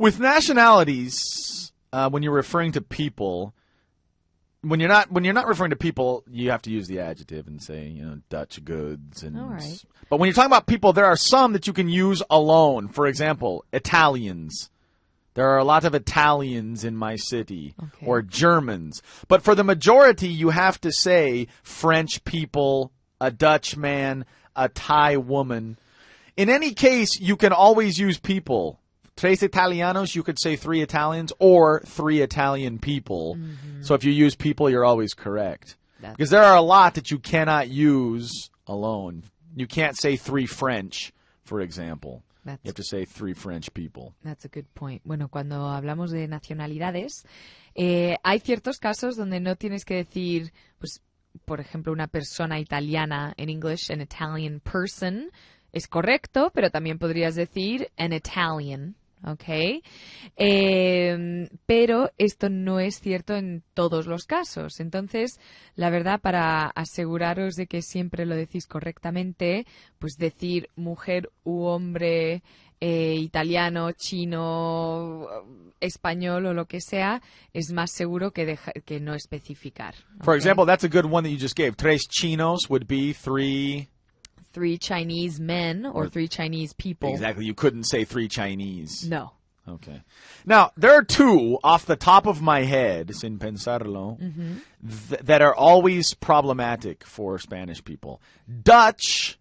With nationalities, when you're referring to people, when you're not referring to people, you have to use the adjective and say, Dutch goods. And all right. But when you're talking about people, there are some that you can use alone. For example, Italians. There are a lot of Italians in my city, okay. Or Germans. But for the majority, you have to say French people, a Dutch man, a Thai woman. In any case, you can always use people. Tres Italianos, you could say 3 Italians or 3 Italian people. Mm-hmm. So if you use people, you're always correct. Because there are a lot that you cannot use alone. You can't say 3 French, for example. You have to say 3 French people. That's a good point. Bueno, cuando hablamos de nacionalidades, hay ciertos casos donde no tienes que decir, pues, por ejemplo, una persona italiana en English, an Italian person, es correcto, pero también podrías decir an Italian, ¿ok? Pero esto no es cierto en todos los casos. Entonces, la verdad, para aseguraros de que siempre lo decís correctamente, pues decir mujer u hombre, italiano, chino, español o lo que sea, es más seguro que no especificar. ¿Okay? For example, that's a good one that you just gave. Tres chinos would be 3 Chinese men or 3 Chinese people. Exactly. You couldn't say 3 Chinese. No. Okay. Now, there are 2 off the top of my head, sin pensarlo, that are always problematic for Spanish people. Dutch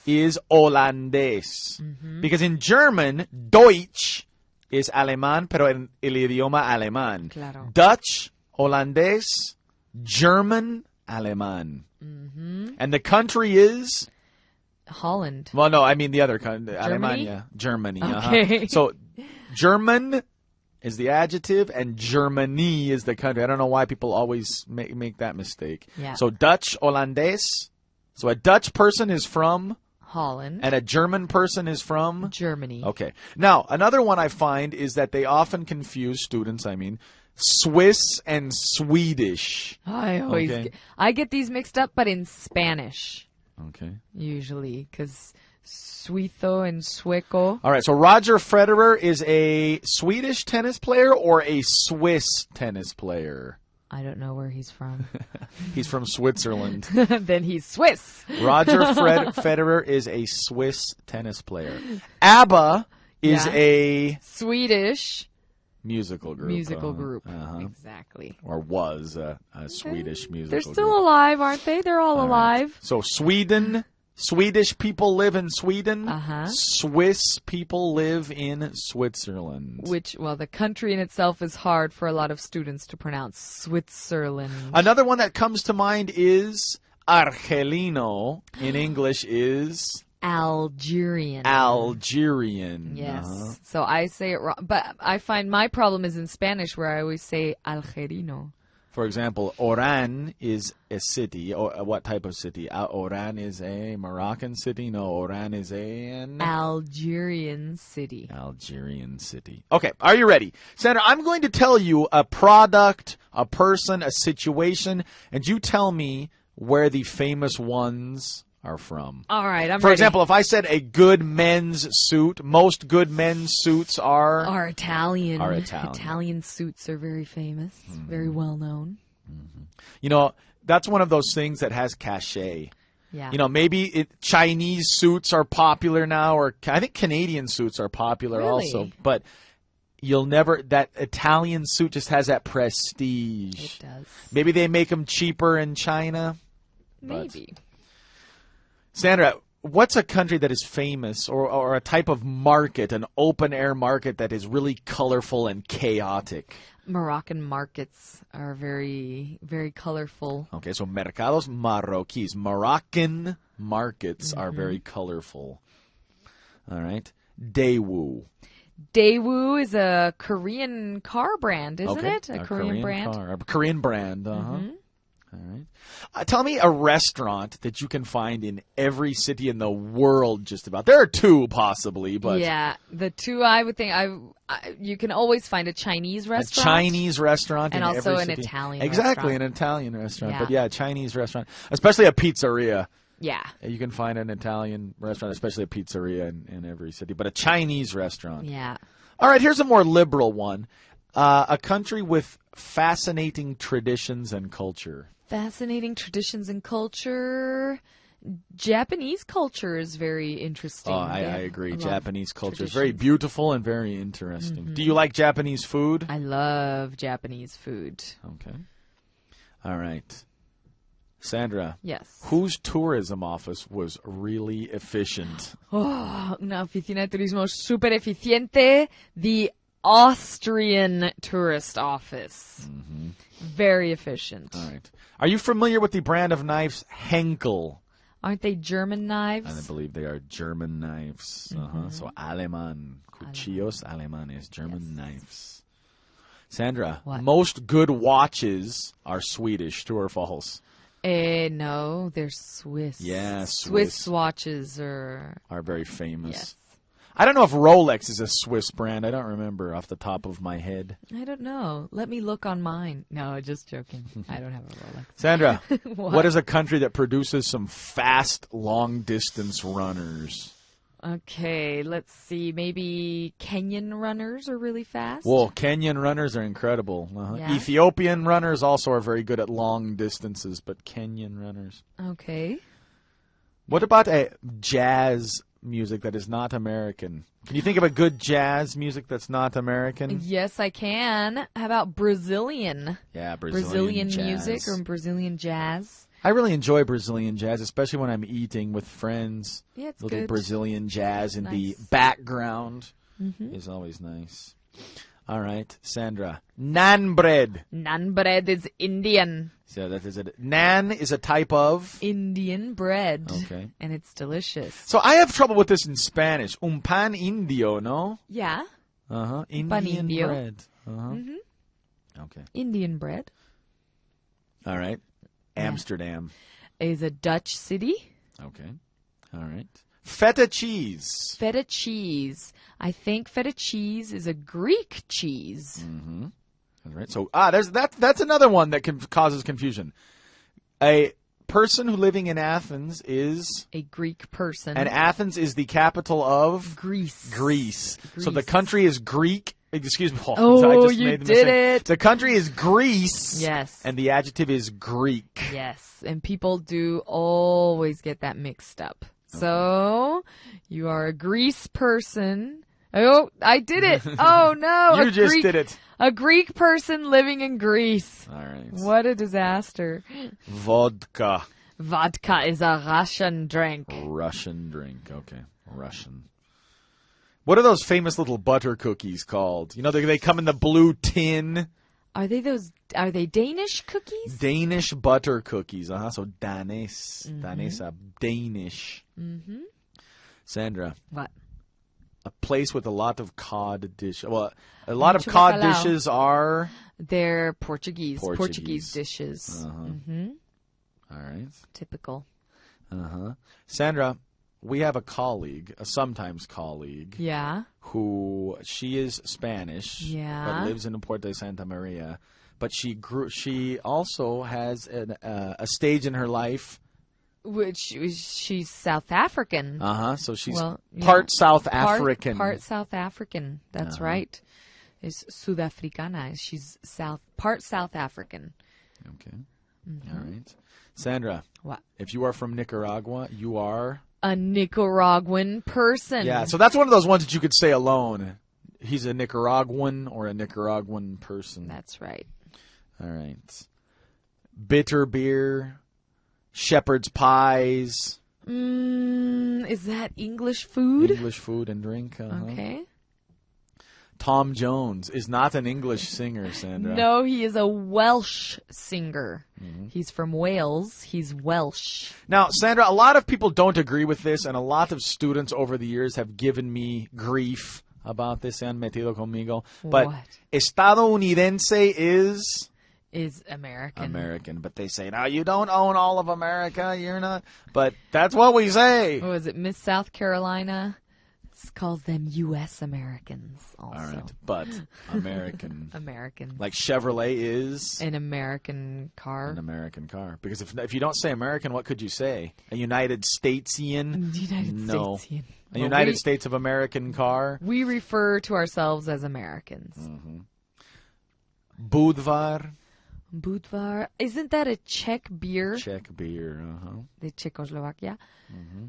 is holandés. Because in German, Deutsch is alemán, pero en el idioma alemán. Claro. Dutch, holandés, German, alemán. And the country is... Holland. Well, no, I mean the other country. Alemania. Germany. Okay. So, German is the adjective and Germany is the country. I don't know why people always make that mistake. Yeah. So, Dutch, Hollandes. So, a Dutch person is from... Holland. And a German person is from... Germany. Okay. Now, another one I find is that they often confuse students, Swiss and Swedish. I get these mixed up, but in Spanish. Okay. Usually, because suizo and sueco. All right, so Roger Federer is a Swedish tennis player or a Swiss tennis player? I don't know where he's from. He's from Switzerland. Then he's Swiss. Roger Federer is a Swiss tennis player. ABBA is a... Swedish... musical group. Exactly. Or was a Swedish musical They're still group. alive, aren't they? They're all alive. Right. So Swedish people live in Sweden. Swiss people live in Switzerland. Which, well, the country in itself is hard for a lot of students to pronounce. Switzerland. Another one that comes to mind is Argelino. In English is... Algerian. Yes. So I say it wrong. But I find my problem is in Spanish where I always say Algerino. For example, Oran is a city. What type of city? Oran is a Moroccan city? No, Oran is an... Algerian city. Algerian city. Okay, are you ready? Sandra, I'm going to tell you a product, a person, a situation, and you tell me where the famous ones are from. All right, I'm ready. For example, if I said a good men's suit, most good men's suits are Italian. Italian. Italian suits are very famous, very well known. That's one of those things that has cachet. Yeah. Maybe Chinese suits are popular now, or I think Canadian suits are popular also, but you'll never, that Italian suit just has that prestige. It does. Maybe they make them cheaper in China. Maybe. Sandra, what's a country that is famous or a type of market, an open-air market that is really colorful and chaotic? Moroccan markets are very, very colorful. Okay, so mercados marroquíes. Moroccan markets are very colorful. All right. Daewoo. Daewoo is a Korean car brand, isn't it? A Korean brand. A Korean brand, All right. Tell me a restaurant that you can find in every city in the world just about. There are 2 possibly, but... Yeah, the 2 I would think... you can always find a Chinese restaurant. A Chinese restaurant and in also every an city. Italian Exactly, restaurant. an Italian restaurant. Yeah. But yeah, a Chinese restaurant. Especially a pizzeria. Yeah. You can find an Italian restaurant, especially a pizzeria in every city. But a Chinese restaurant. Yeah. All right, here's a more liberal one. A country with fascinating traditions and culture. Fascinating traditions and culture. Japanese culture is very interesting. Oh, I agree. Japanese culture is very beautiful and very interesting. Do you like Japanese food? I love Japanese food. Okay. All right. Sandra. Yes. Whose tourism office was really efficient? Oh, una oficina de turismo súper eficiente. The Austrian tourist office. Very efficient. All right. Are you familiar with the brand of knives Henkel? Aren't they German knives? I believe they are German knives. So Aleman. Cuchillos alemanes. German knives. Sandra, most good watches are Swedish. True or false? No, they're Swiss. Yeah, Swiss watches are very famous. Yes. I don't know if Rolex is a Swiss brand. I don't remember off the top of my head. I don't know. Let me look on mine. No, just joking. I don't have a Rolex. Sandra, what is a country that produces some fast, long-distance runners? Okay, let's see. Maybe Kenyan runners are really fast. Whoa, Kenyan runners are incredible. Yeah. Ethiopian runners also are very good at long distances, but Kenyan runners. Okay. What about a jazz music that is not American? Can you think of a good jazz music that's not American? Yes, I can. How about Brazilian? Yeah, Brazilian jazz. Music or Brazilian jazz? I really enjoy Brazilian jazz, especially when I'm eating with friends. Yeah, it's Little good. Brazilian jazz in the Nice. background is always nice. All right, Sandra. Naan bread. Naan bread is Indian. So that is it. Naan is a type of Indian bread. Okay. And it's delicious. So I have trouble with this in Spanish. Un pan indio, no? Yeah. Indian pan indio. bread. Okay. Indian bread All right. Amsterdam. is a Dutch city. Okay. All right. Feta cheese. Feta cheese. I think feta cheese is a Greek cheese. All right. So that's another one that causes confusion. A person who living in Athens is A Greek person. and Athens is the capital of Greece. So the country is Greek. Excuse me. Oh, I just you made the did mistake. it. The country is Greece. Yes. And the adjective is Greek. Yes. And people do always get that mixed up. So you are a Greece person. Oh, I did it. Oh, no. You just did it. A Greek person living in Greece. All right. What a disaster. Vodka. Vodka is a Russian drink. Russian drink. Okay. Russian. What are those famous little butter cookies called? You know, they come in the blue tin. Are they Danish cookies? Danish butter cookies. So Danes. Danish. Sandra. What? A place with a lot of cod dish. Well, a lot of Mucho cod bacalhau. dishes are They're Portuguese Portuguese. dishes. All right. Typical. Sandra, we have a colleague, a sometimes colleague, Yeah. who she is Spanish, Yeah. but lives in Puerto Santa Maria. But she also has a stage in her life. She's South African. So she's Well, yeah. part South African. Part South African. That's right. Is Sudafricana. She's part South African. Okay. All right. Sandra. What? If you are from Nicaragua, you are a Nicaraguan person. Yeah, so that's one of those ones that you could say alone. He's a Nicaraguan or a Nicaraguan person. That's right. All right. Bitter beer, shepherd's pies. Is that English food? English food and drink. Okay. Tom Jones is not an English singer, Sandra. No, he is a Welsh singer. He's from Wales. He's Welsh. Now, Sandra, a lot of people don't agree with this, and a lot of students over the years have given me grief about this. Se han metido conmigo. But What? Estadounidense is American. American, but they say, no, you don't own all of America. You're not. But that's what we say. What was it, Miss South Carolina? States calls them U.S. Americans also. All right, but American. American. Like Chevrolet is... An American car. An American car. Because if you don't say American, what could you say? A United Statesian? No. Statesian. A United States of American car? We refer to ourselves as Americans. Mm-hmm. Budvar. Budvar. Isn't that a Czech beer? Czech beer, uh-huh. De Czechoslovakia. Mm-hmm.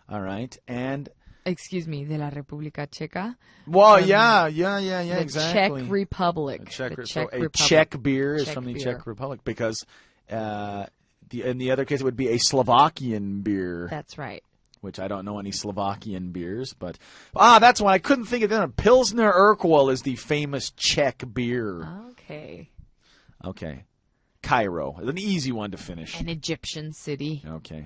All right, and... Excuse me, de la República Checa. Well, yeah, the exactly. Czech Republic. A Czech beer is from the Czech Republic because in the other case it would be a Slovakian beer. That's right. Which I don't know any Slovakian beers, but... that's one I couldn't think of it. Pilsner Urquell is the famous Czech beer. Okay. Cairo. An easy one to finish. An Egyptian city. Okay.